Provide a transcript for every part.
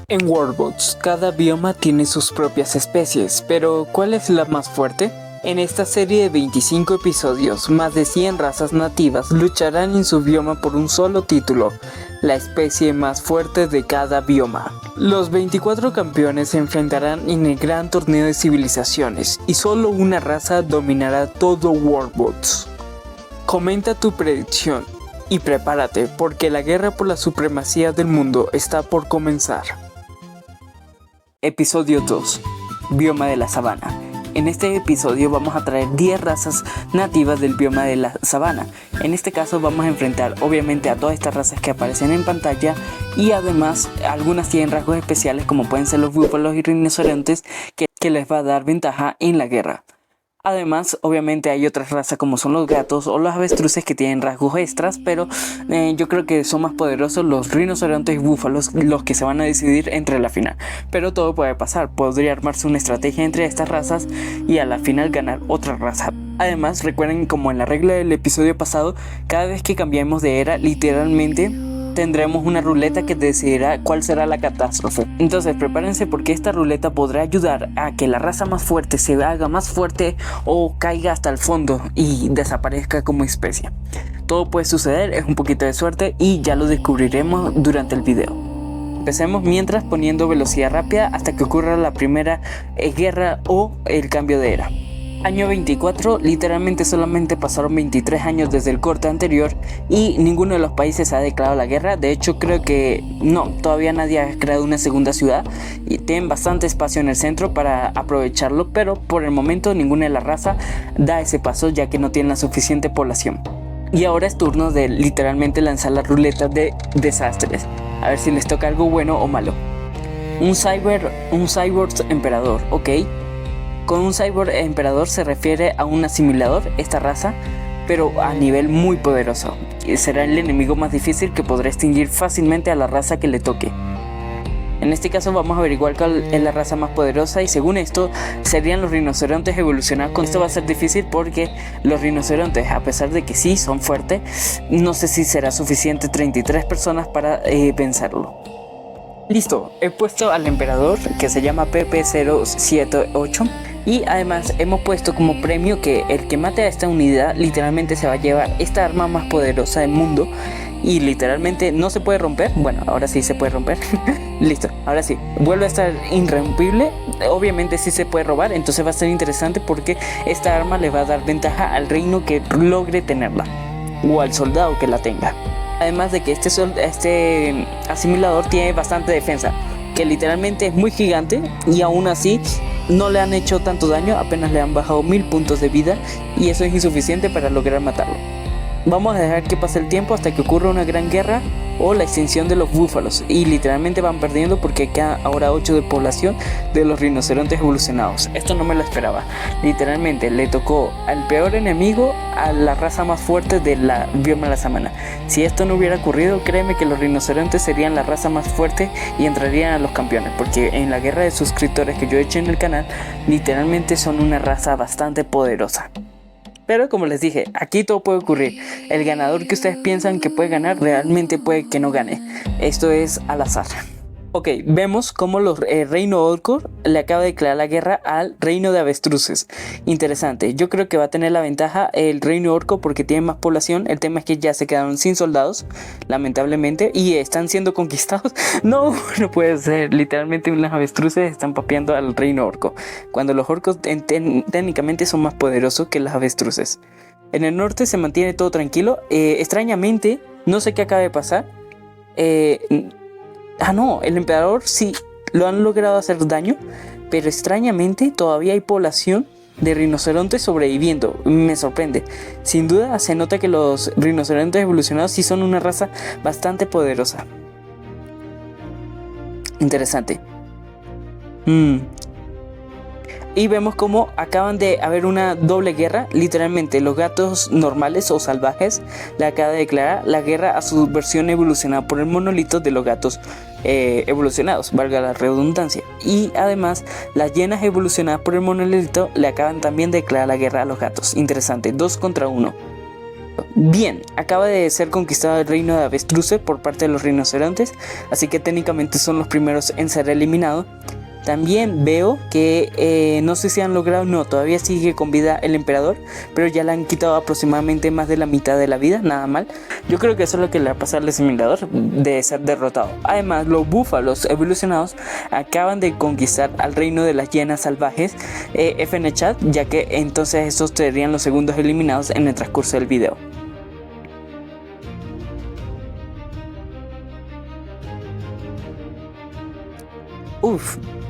En Worldbots, cada bioma tiene sus propias especies, pero ¿cuál es la más fuerte? En esta serie de 25 episodios, más de 100 razas nativas lucharán en su bioma por un solo título, la especie más fuerte de cada bioma. Los 24 campeones se enfrentarán en el gran torneo de civilizaciones, y solo una raza dominará todo Worldbots. Comenta tu predicción, y prepárate, porque la guerra por la supremacía del mundo está por comenzar. Episodio 2. Bioma de la sabana. En este episodio vamos a traer 10 razas nativas del bioma de la sabana. En este caso vamos a enfrentar obviamente a todas estas razas que aparecen en pantalla, y además algunas tienen rasgos especiales como pueden ser los búfalos y rinocerontes que les va a dar ventaja en la guerra. Además, obviamente hay otras razas como son los gatos o los avestruces que tienen rasgos extras, pero yo creo que son más poderosos los rinocerontes y búfalos los que se van a decidir entre la final. Pero todo puede pasar, podría armarse una estrategia entre estas razas y a la final ganar otra raza. Además, recuerden como en la regla del episodio pasado, cada vez que cambiemos de era, literalmente tendremos una ruleta que decidirá cuál será la catástrofe. Entonces prepárense, porque esta ruleta podrá ayudar a que la raza más fuerte se haga más fuerte o caiga hasta el fondo y desaparezca como especie. Todo puede suceder, es un poquito de suerte y ya lo descubriremos durante el video. Empecemos mientras poniendo velocidad rápida hasta que ocurra la primera guerra o el cambio de era. Año 24, literalmente solamente pasaron 23 años desde el corte anterior y ninguno de los países ha declarado la guerra. De hecho, creo que no, todavía nadie ha creado una segunda ciudad y tienen bastante espacio en el centro para aprovecharlo, pero por el momento ninguna de las razas da ese paso, ya que no tienen la suficiente población. Y ahora es turno de literalmente lanzar la ruleta de desastres, a ver si les toca algo bueno o malo. Un cyborg emperador, ok. Con un cyborg emperador se refiere a un asimilador, esta raza, pero a nivel muy poderoso. Será el enemigo más difícil que podrá extinguir fácilmente a la raza que le toque. En este caso vamos a averiguar cuál es la raza más poderosa, y según esto serían los rinocerontes evolucionados. Con esto va a ser difícil porque los rinocerontes, a pesar de que sí son fuertes, no sé si será suficiente 33 personas para vencerlo. Listo, he puesto al emperador, que se llama PP078, y además hemos puesto como premio que el que mate a esta unidad literalmente se va a llevar esta arma más poderosa del mundo, y literalmente no se puede romper. Bueno, ahora sí se puede romper. Listo, ahora sí, vuelve a estar irrompible. Obviamente sí se puede robar, entonces va a ser interesante porque esta arma le va a dar ventaja al reino que logre tenerla, o al soldado que la tenga. Además de que este asimilador tiene bastante defensa, que literalmente es muy gigante, y aún así no le han hecho tanto daño, apenas le han bajado 1000 puntos de vida, y eso es insuficiente para lograr matarlo. Vamos a dejar que pase el tiempo hasta que ocurra una gran guerra o la extinción de los búfalos, y literalmente van perdiendo porque queda ahora 8 de población de los rinocerontes evolucionados. Esto no me lo esperaba, literalmente le tocó al peor enemigo a la raza más fuerte de la bioma de la sabana. Si esto no hubiera ocurrido, créeme que los rinocerontes serían la raza más fuerte y entrarían a los campeones, porque en la guerra de suscriptores que yo he hecho en el canal, literalmente son una raza bastante poderosa. Pero como les dije, aquí todo puede ocurrir. El ganador que ustedes piensan que puede ganar, realmente puede que no gane. Esto es al azar. Ok, vemos cómo el reino Orcor le acaba de declarar la guerra al reino de avestruces. Interesante, yo creo que va a tener la ventaja el reino Orco porque tiene más población. El tema es que ya se quedaron sin soldados, lamentablemente, y están siendo conquistados. No puede ser, literalmente las avestruces están papeando al reino Orco, cuando los orcos técnicamente son más poderosos que las avestruces. En el norte se mantiene todo tranquilo, extrañamente, no sé qué acaba de pasar. No, el emperador sí lo han logrado hacer daño, pero extrañamente todavía hay población de rinocerontes sobreviviendo. Me sorprende. Sin duda se nota que los rinocerontes evolucionados sí son una raza bastante poderosa. Interesante. Y vemos como acaban de haber una doble guerra. Literalmente los gatos normales o salvajes le acaba de declarar la guerra a su versión evolucionada por el monolito de los gatos evolucionados, valga la redundancia. Y además las hienas evolucionadas por el monolito le acaban también de declarar la guerra a los gatos. Interesante, 2 contra 1. Bien, acaba de ser conquistado el reino de avestruces por parte de los rinocerontes, así que técnicamente son los primeros en ser eliminados. También veo que no sé si han logrado, no, todavía sigue con vida el emperador, pero ya le han quitado aproximadamente más de la mitad de la vida, nada mal. Yo creo que eso es lo que le va a pasar al simulador de ser derrotado. Además, los búfalos evolucionados acaban de conquistar al reino de las hienas salvajes. F en el chat, ya que entonces estos serían los segundos eliminados en el transcurso del video.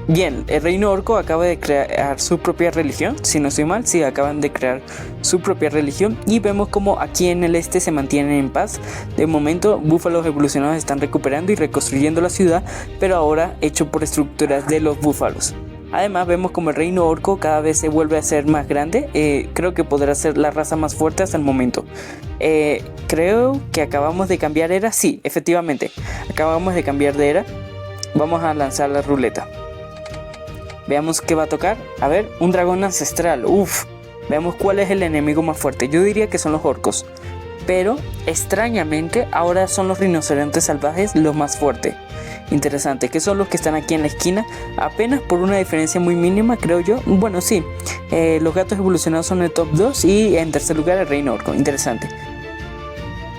Bien, el reino orco acaba de crear su propia religión, si no estoy mal, sí, acaban de crear su propia religión y vemos como aquí en el este se mantienen en paz. De momento, búfalos evolucionados están recuperando y reconstruyendo la ciudad, pero ahora hecho por estructuras de los búfalos. Además vemos como el reino orco cada vez se vuelve a ser más grande, creo que podrá ser la raza más fuerte hasta el momento. Creo que acabamos de cambiar era, sí, efectivamente, acabamos de cambiar de era. Vamos a lanzar la ruleta. Veamos qué va a tocar. A ver, un dragón ancestral. Veamos cuál es el enemigo más fuerte. Yo diría que son los orcos, pero extrañamente ahora son los rinocerontes salvajes los más fuertes. Interesante, que son los que están aquí en la esquina, apenas por una diferencia muy mínima, creo yo. Bueno, sí, los gatos evolucionados son el top 2 y en tercer lugar el reino orco. Interesante.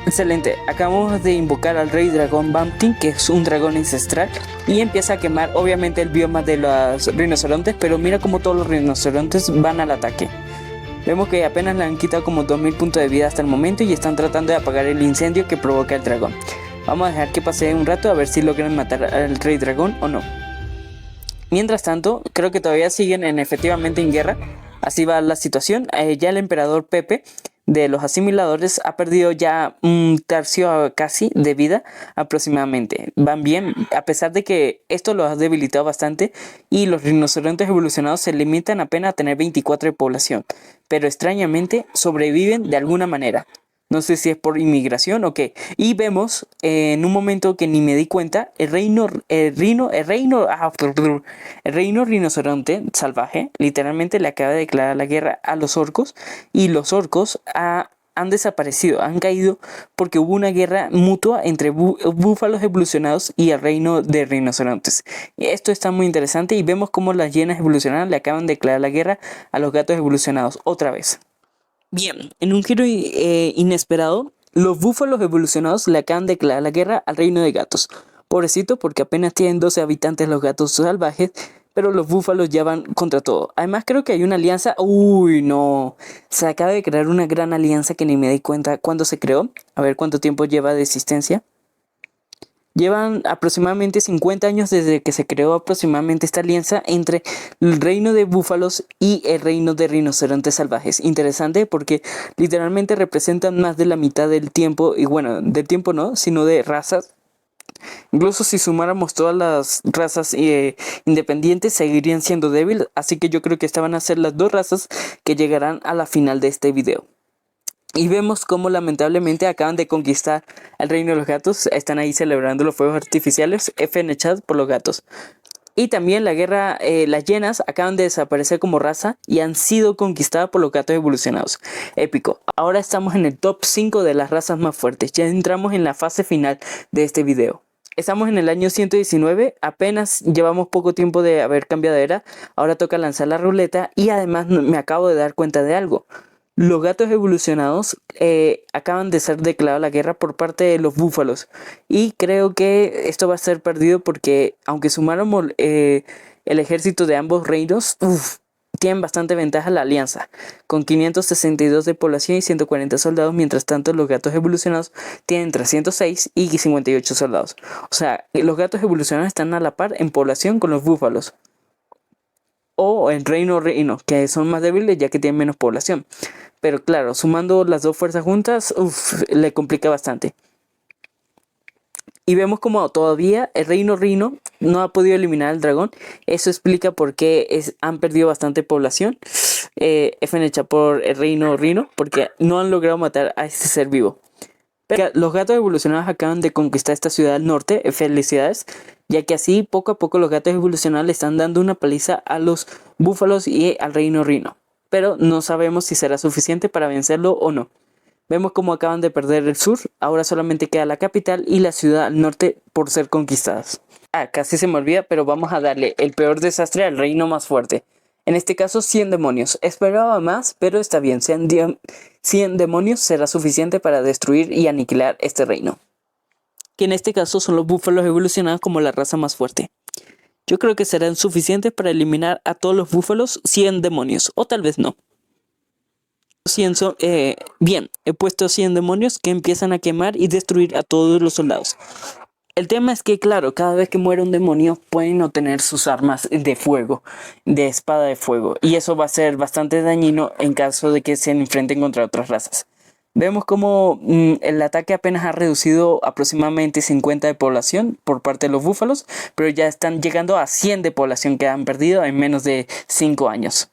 Excelente, acabamos de invocar al rey dragón Bumpkin, que es un dragón ancestral, y empieza a quemar obviamente el bioma de los rinocerontes, pero mira como todos los rinocerontes van al ataque. Vemos que apenas le han quitado como 2000 puntos de vida hasta el momento y están tratando de apagar el incendio que provoca el dragón. Vamos a dejar que pase un rato a ver si logran matar al rey dragón o no. Mientras tanto, creo que todavía siguen efectivamente en guerra, así va la situación. Ya el emperador Pepe de los asimiladores ha perdido ya un tercio casi de vida aproximadamente. Van bien, a pesar de que esto los ha debilitado bastante y los rinocerontes evolucionados se limitan apenas a tener 24 de población, pero extrañamente sobreviven de alguna manera. No sé si es por inmigración o qué. Y vemos en un momento que ni me di cuenta, el reino rinoceronte salvaje literalmente le acaba de declarar la guerra a los orcos. Y los orcos han desaparecido, han caído porque hubo una guerra mutua entre búfalos evolucionados y el reino de rinocerontes. Esto está muy interesante y vemos cómo las hienas evolucionadas le acaban de declarar la guerra a los gatos evolucionados otra vez. Bien, en un giro inesperado, los búfalos evolucionados le acaban de declarar la guerra al reino de gatos. Pobrecito, porque apenas tienen 12 habitantes los gatos salvajes, pero los búfalos ya van contra todo. Además creo que hay una alianza. Uy, no. Se acaba de crear una gran alianza que ni me di cuenta cuándo se creó. A ver cuánto tiempo lleva de existencia. Llevan aproximadamente 50 años desde que se creó aproximadamente esta alianza entre el reino de búfalos y el reino de rinocerontes salvajes. Interesante porque literalmente representan más de la mitad del tiempo, y bueno, del tiempo no, sino de razas. Incluso si sumáramos todas las razas independientes seguirían siendo débiles, así que yo creo que estas van a ser las dos razas que llegarán a la final de este video. Y vemos cómo lamentablemente acaban de conquistar el reino de los gatos. Están ahí celebrando los fuegos artificiales. F en el chat por los gatos. Y también la guerra, las hienas acaban de desaparecer como raza y han sido conquistadas por los gatos evolucionados. Épico. Ahora estamos en el top 5 de las razas más fuertes. Ya entramos en la fase final de este video. Estamos en el año 119, apenas llevamos poco tiempo de haber cambiado de era. Ahora toca lanzar la ruleta y además me acabo de dar cuenta de algo. Los gatos evolucionados acaban de ser declarados la guerra por parte de los búfalos. Y creo que esto va a ser perdido porque aunque sumáramos el ejército de ambos reinos, tienen bastante ventaja la alianza. Con 562 de población y 140 soldados, mientras tanto los gatos evolucionados tienen 306 y 58 soldados. O sea, los gatos evolucionados están a la par en población con los búfalos. O el reino, que son más débiles ya que tienen menos población. Pero claro, sumando las dos fuerzas juntas, le complica bastante. Y vemos como todavía el reino Rino no ha podido eliminar al dragón. Eso explica por qué han perdido bastante población. F en el chat por el reino Rino, porque no han logrado matar a este ser vivo. Pero los gatos evolucionados acaban de conquistar esta ciudad al norte. Felicidades, ya que así poco a poco los gatos evolucionados le están dando una paliza a los búfalos y al reino Rino. Pero no sabemos si será suficiente para vencerlo o no. Vemos cómo acaban de perder el sur, ahora solamente queda la capital y la ciudad al norte por ser conquistadas. Casi se me olvida, pero vamos a darle el peor desastre al reino más fuerte. En este caso, 100 demonios. Esperaba más, pero está bien. 100 demonios será suficiente para destruir y aniquilar este reino. Que en este caso son los búfalos evolucionados como la raza más fuerte. Yo creo que serán suficientes para eliminar a todos los búfalos 100 demonios, o tal vez no. Bien, he puesto 100 demonios que empiezan a quemar y destruir a todos los soldados. El tema es que, claro, cada vez que muere un demonio pueden obtener sus armas de fuego, de espada de fuego, y eso va a ser bastante dañino en caso de que se enfrenten contra otras razas. Vemos como el ataque apenas ha reducido aproximadamente 50 de población por parte de los búfalos, pero ya están llegando a 100 de población que han perdido en menos de 5 años.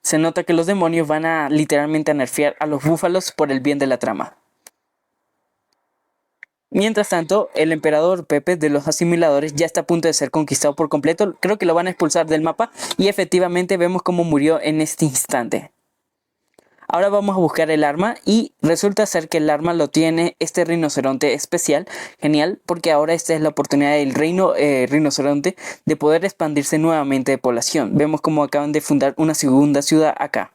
Se nota que los demonios van a literalmente a nerfear a los búfalos por el bien de la trama. Mientras tanto, el emperador Pepe de los asimiladores ya está a punto de ser conquistado por completo. Creo que lo van a expulsar del mapa y efectivamente vemos cómo murió en este instante. Ahora vamos a buscar el arma y resulta ser que el arma lo tiene este rinoceronte especial. Genial, porque ahora esta es la oportunidad del reino rinoceronte de poder expandirse nuevamente de población. Vemos cómo acaban de fundar una segunda ciudad acá.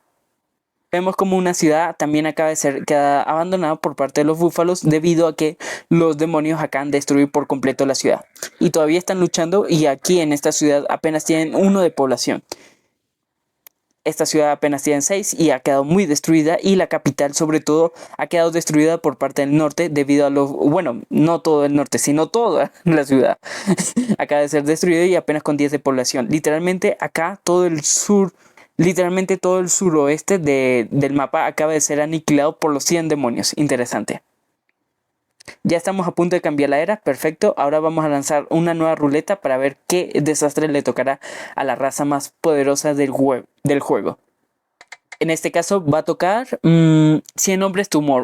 Vemos como una ciudad también acaba de ser queda abandonada por parte de los búfalos debido a que los demonios acaban de destruir por completo la ciudad. Y todavía están luchando y aquí en esta ciudad apenas tienen 1 de población. Esta ciudad apenas tiene 6 y ha quedado muy destruida y la capital sobre todo ha quedado destruida por parte del norte debido a los... Bueno, no todo el norte, sino toda la ciudad. Acaba de ser destruida y apenas con 10 de población. Literalmente acá todo el sur... Literalmente todo el suroeste del mapa acaba de ser aniquilado por los 100 demonios. Interesante. Ya estamos a punto de cambiar la era. Perfecto. Ahora vamos a lanzar una nueva ruleta para ver qué desastre le tocará a la raza más poderosa del juego. En este caso va a tocar 100 hombres tumor.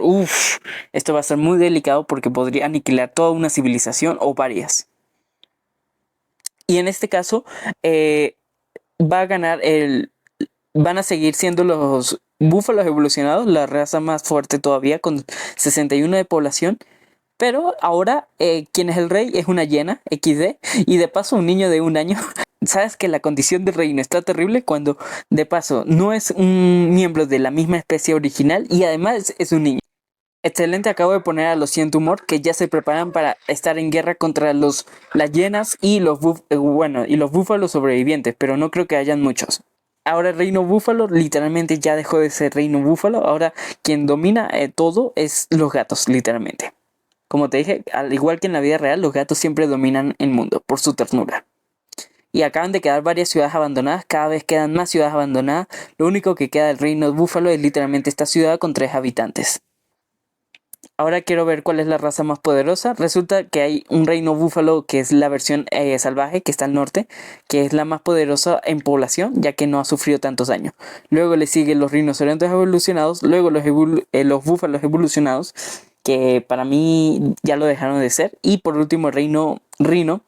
Esto va a ser muy delicado porque podría aniquilar toda una civilización o varias. Y en este caso va a ganar van a seguir siendo los búfalos evolucionados, la raza más fuerte todavía, con 61 de población. Pero ahora, quien es el rey es una hiena, XD, y de paso un niño de 1 año. ¿Sabes que la condición de reino está terrible cuando de paso no es un miembro de la misma especie original y además es un niño? Excelente, acabo de poner a los 100 tumor que ya se preparan para estar en guerra contra las hienas y los búfalos sobrevivientes, pero no creo que hayan muchos. Ahora el reino búfalo literalmente ya dejó de ser reino búfalo. Ahora quien domina todo es los gatos, literalmente. Como te dije, al igual que en la vida real, los gatos siempre dominan el mundo por su ternura. Y acaban de quedar varias ciudades abandonadas, cada vez quedan más ciudades abandonadas. Lo único que queda del reino búfalo es literalmente esta ciudad con 3 habitantes. Ahora quiero ver cuál es la raza más poderosa. Resulta que hay un reino búfalo que es la versión salvaje que está al norte, que es la más poderosa en población ya que no ha sufrido tantos daños. Luego le siguen los rinocerontes evolucionados, luego los búfalos evolucionados, que para mí ya lo dejaron de ser. Y por último el reino rino,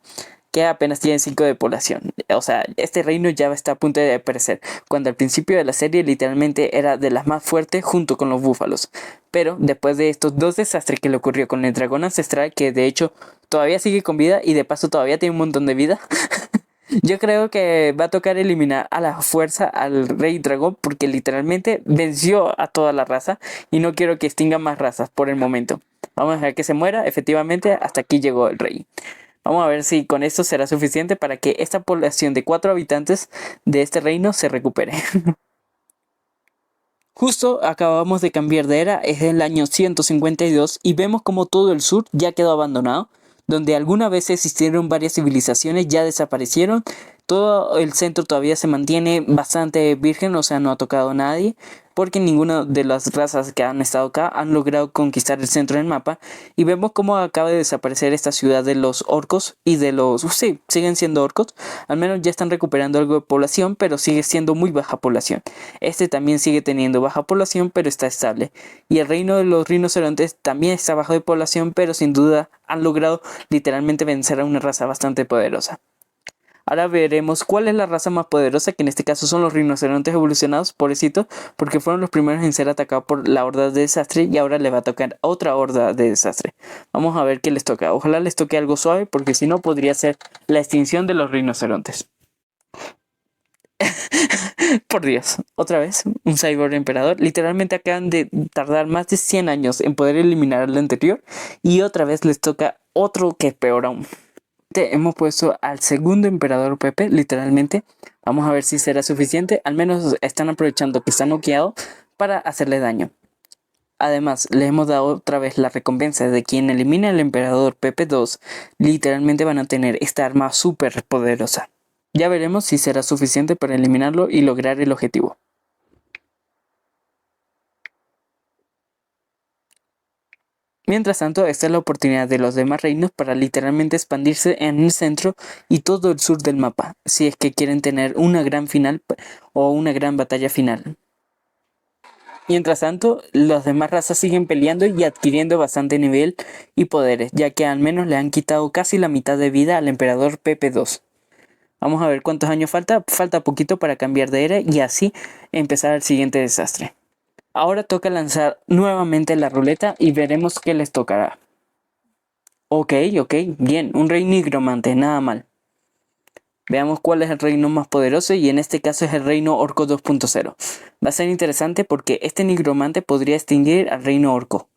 que apenas tiene 5 de población. O sea, este reino ya está a punto de perecer, cuando al principio de la serie literalmente era de las más fuertes junto con los búfalos. Pero después de estos 2 desastres que le ocurrió con el dragón ancestral, que de hecho todavía sigue con vida y de paso todavía tiene un montón de vida, yo creo que va a tocar eliminar a la fuerza al rey dragón porque literalmente venció a toda la raza y no quiero que extinga más razas por el momento. Vamos a dejar que se muera, efectivamente hasta aquí llegó el rey. Vamos a ver si con esto será suficiente para que esta población de 4 habitantes de este reino se recupere. Justo acabamos de cambiar de era, es el año 152 y vemos como todo el sur ya quedó abandonado. Donde alguna vez existieron varias civilizaciones ya desaparecieron. Todo el centro todavía se mantiene bastante virgen, o sea no ha tocado a nadie. Porque ninguna de las razas que han estado acá han logrado conquistar el centro del mapa. Y vemos cómo acaba de desaparecer esta ciudad de los orcos y de los... Sí, siguen siendo orcos. Al menos ya están recuperando algo de población, pero sigue siendo muy baja población. Este también sigue teniendo baja población, pero está estable. Y el reino de los rinocerontes también está bajo de población, pero sin duda han logrado literalmente vencer a una raza bastante poderosa. Ahora veremos cuál es la raza más poderosa, que en este caso son los rinocerontes evolucionados, pobrecitos, porque fueron los primeros en ser atacados por la horda de desastre y ahora le va a tocar a otra horda de desastre. Vamos a ver qué les toca. Ojalá les toque algo suave, porque si no podría ser la extinción de los rinocerontes. Por Dios, otra vez, un cyborg emperador. Literalmente acaban de tardar más de 100 años en poder eliminar al anterior y otra vez les toca otro que es peor aún. Hemos puesto al segundo emperador Pepe, literalmente. Vamos a ver si será suficiente. Al menos están aprovechando que está noqueado para hacerle daño. Además, le hemos dado otra vez la recompensa de quien elimine al emperador Pepe 2. Literalmente van a tener esta arma súper poderosa. Ya veremos si será suficiente para eliminarlo y lograr el objetivo. Mientras tanto, esta es la oportunidad de los demás reinos para literalmente expandirse en el centro y todo el sur del mapa, si es que quieren tener una gran final o una gran batalla final. Mientras tanto, las demás razas siguen peleando y adquiriendo bastante nivel y poderes, ya que al menos le han quitado casi la mitad de vida al emperador Pepe 2. Vamos a ver cuántos años falta. Falta poquito para cambiar de era y así empezar el siguiente desastre. Ahora toca lanzar nuevamente la ruleta y veremos qué les tocará. Ok, bien, un rey nigromante, nada mal. Veamos cuál es el reino más poderoso y en este caso es el reino orco 2.0. Va a ser interesante porque este nigromante podría extinguir al reino orco.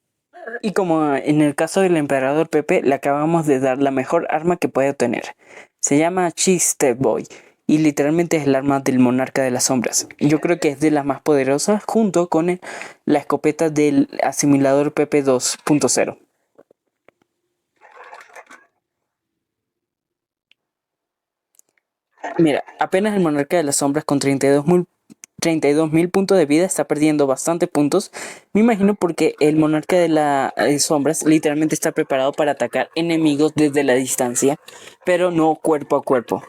Y como en el caso del emperador Pepe, le acabamos de dar la mejor arma que puede obtener. Se llama Cheese Step Boy y literalmente es el arma del monarca de las sombras. Yo creo que es de las más poderosas junto con la escopeta del asimilador Pepe 2.0. Mira, apenas el monarca de las sombras con 32.000 puntos de vida está perdiendo bastantes puntos. Me imagino porque el monarca de las sombras literalmente está preparado para atacar enemigos desde la distancia, pero no cuerpo a cuerpo.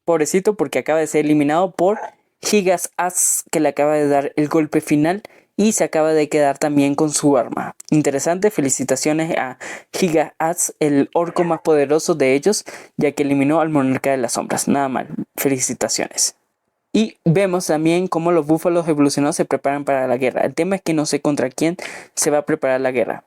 Pobrecito porque acaba de ser eliminado por Gigas As, que le acaba de dar el golpe final y se acaba de quedar también con su arma. Interesante, felicitaciones a Gigas As, el orco más poderoso de ellos, ya que eliminó al monarca de las sombras. Nada mal, felicitaciones. Y vemos también cómo los búfalos evolucionados se preparan para la guerra. El tema es que no sé contra quién se va a preparar la guerra.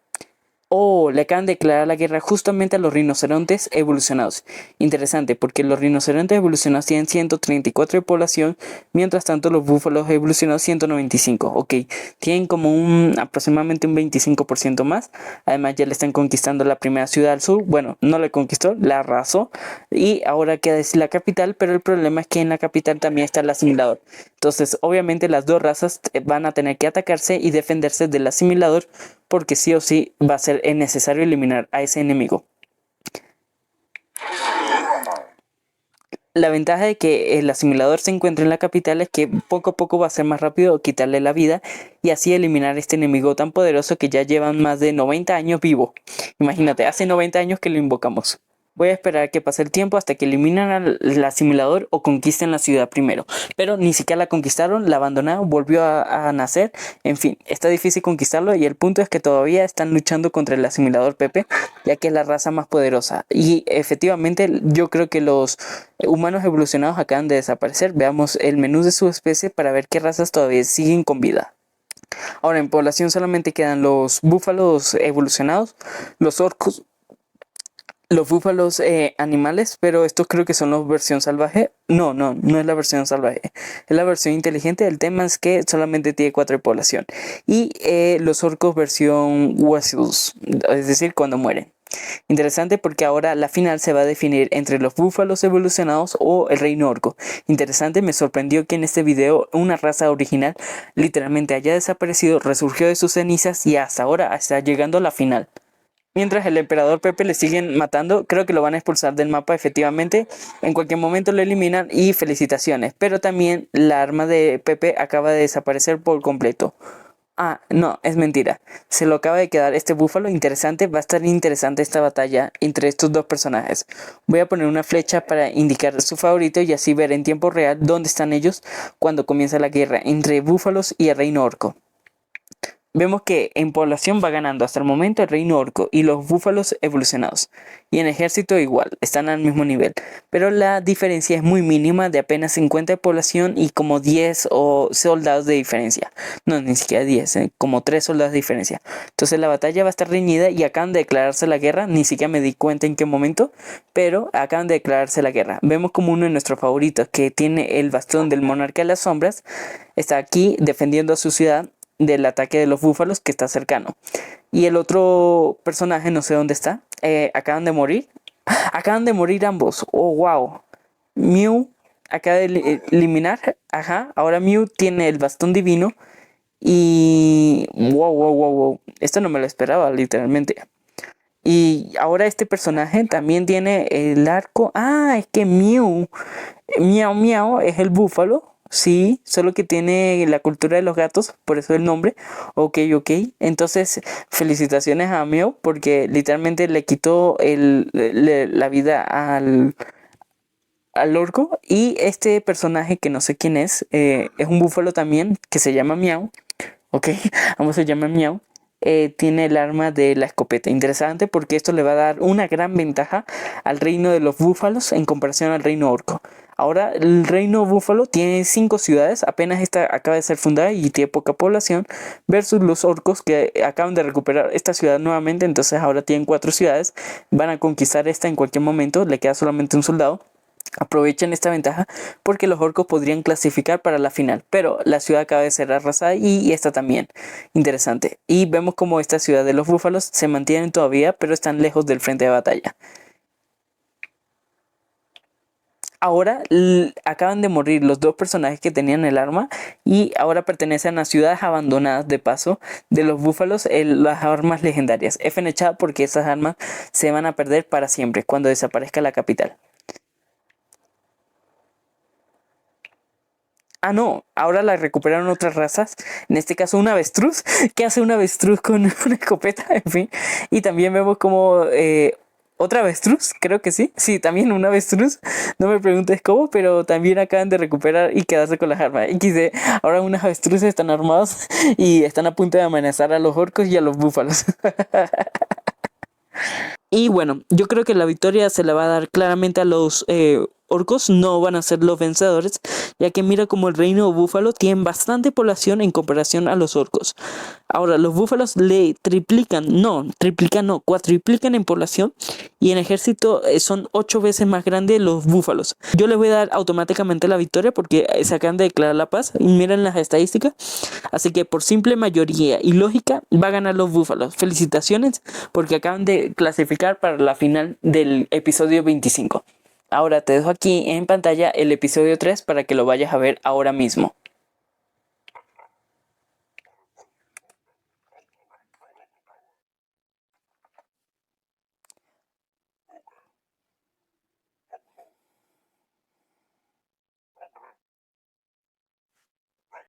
Oh, le acaban de declarar la guerra justamente a los rinocerontes evolucionados. Interesante, porque los rinocerontes evolucionados tienen 134 de población, mientras tanto los búfalos evolucionados 195. Ok, tienen como aproximadamente un 25% más. Además ya le están conquistando la primera ciudad al sur. Bueno, no le conquistó, la arrasó. Y ahora queda decir la capital, pero el problema es que en la capital también está el asimilador. Entonces, obviamente las dos razas van a tener que atacarse y defenderse del asimilador, porque sí o sí va a ser necesario eliminar a ese enemigo. La ventaja de que el asimilador se encuentre en la capital es que poco a poco va a ser más rápido quitarle la vida y así eliminar este enemigo tan poderoso que ya llevan más de 90 años vivo. Imagínate, hace 90 años que lo invocamos. Voy a esperar que pase el tiempo hasta que eliminan al asimilador o conquisten la ciudad primero. Pero ni siquiera la conquistaron, la abandonaron, volvió a nacer. En fin, está difícil conquistarlo y el punto es que todavía están luchando contra el asimilador Pepe, ya que es la raza más poderosa. Y efectivamente yo creo que los humanos evolucionados acaban de desaparecer. Veamos el menú de su especie para ver qué razas todavía siguen con vida. Ahora en población solamente quedan los búfalos evolucionados, los orcos, los búfalos animales, pero estos creo que son la versión salvaje. No es la versión salvaje, es la versión inteligente. El tema es que solamente tiene 4 de población. Y los orcos versión Wasius, es decir, cuando mueren. Interesante porque ahora la final se va a definir entre los búfalos evolucionados o el reino orco. Interesante, me sorprendió que en este video una raza original literalmente haya desaparecido, resurgió de sus cenizas y hasta ahora está llegando a la final. Mientras el emperador Pepe le siguen matando, creo que lo van a expulsar del mapa efectivamente. En cualquier momento lo eliminan y felicitaciones. Pero también la arma de Pepe acaba de desaparecer por completo. Ah, no, es mentira. Se lo acaba de quedar este búfalo. Interesante, va a estar interesante esta batalla entre estos dos personajes. Voy a poner una flecha para indicar su favorito y así ver en tiempo real dónde están ellos cuando comienza la guerra entre búfalos y el reino orco. vemos que en población va ganando hasta el momento el reino orco y los búfalos evolucionados. Y en ejército igual, están al mismo nivel. Pero la diferencia es muy mínima, de apenas 50 de población y como 10 o soldados de diferencia. No, ni siquiera 10, como 3 soldados de diferencia. Entonces la batalla va a estar reñida y acaban de declararse la guerra. Ni siquiera me di cuenta en qué momento, pero acaban de declararse la guerra. Vemos como uno de nuestros favoritos, que tiene el bastón del monarca de las sombras, está aquí defendiendo a su ciudad del ataque de los búfalos que está cercano. Y el otro personaje, no sé dónde está, acaban de morir. Acaban de morir ambos. Oh, wow. Mew acaba de eliminar. Ajá, ahora Mew tiene el bastón divino. Y wow, wow, wow, wow. Esto no me lo esperaba, literalmente. Y ahora este personaje también tiene el arco. Ah, es que Mew. Miau Miau es el búfalo. Sí, solo que tiene la cultura de los gatos, por eso el nombre. Ok, ok. Entonces, felicitaciones a Mew porque literalmente le quitó la vida al orco. Y este personaje que no sé quién es un búfalo también que se llama Miau. Ok, ambos se llaman Miau. Tiene el arma de la escopeta. Interesante porque esto le va a dar una gran ventaja al reino de los búfalos en comparación al reino orco. Ahora el reino búfalo tiene 5 ciudades, apenas esta acaba de ser fundada y tiene poca población, versus los orcos que acaban de recuperar esta ciudad nuevamente, entonces ahora tienen 4 ciudades, van a conquistar esta en cualquier momento, le queda solamente un soldado. Aprovechen esta ventaja porque los orcos podrían clasificar para la final, pero la ciudad acaba de ser arrasada y esta también. Interesante. Y vemos como esta ciudad de los búfalos se mantienen todavía, pero están lejos del frente de batalla. Ahora acaban de morir los 2 personajes que tenían el arma y ahora pertenecen a ciudades abandonadas de paso de los búfalos, las armas legendarias. F en el chat porque esas armas se van a perder para siempre cuando desaparezca la capital. Ah, no, ahora la recuperaron otras razas. En este caso, un avestruz. ¿Qué hace un avestruz con una escopeta? En fin. Y también vemos como otra avestruz, creo que sí. Sí, también un avestruz. No me preguntes cómo, pero también acaban de recuperar y quedarse con las armas. XD. Ahora unos avestruces están armados y están a punto de amenazar a los orcos y a los búfalos. Y bueno, yo creo que la victoria se la va a dar claramente a los orcos, no van a ser los vencedores, ya que mira como el reino búfalo tiene bastante población en comparación a los orcos. Ahora, los búfalos le cuatriplican en población y en ejército son 8 veces más grandes los búfalos. Yo les voy a dar automáticamente la victoria porque se acaban de declarar la paz y miren las estadísticas. Así que por simple mayoría y lógica va a ganar los búfalos. Felicitaciones porque acaban de clasificar para la final del episodio 25. Ahora te dejo aquí en pantalla el episodio 3 para que lo vayas a ver ahora mismo.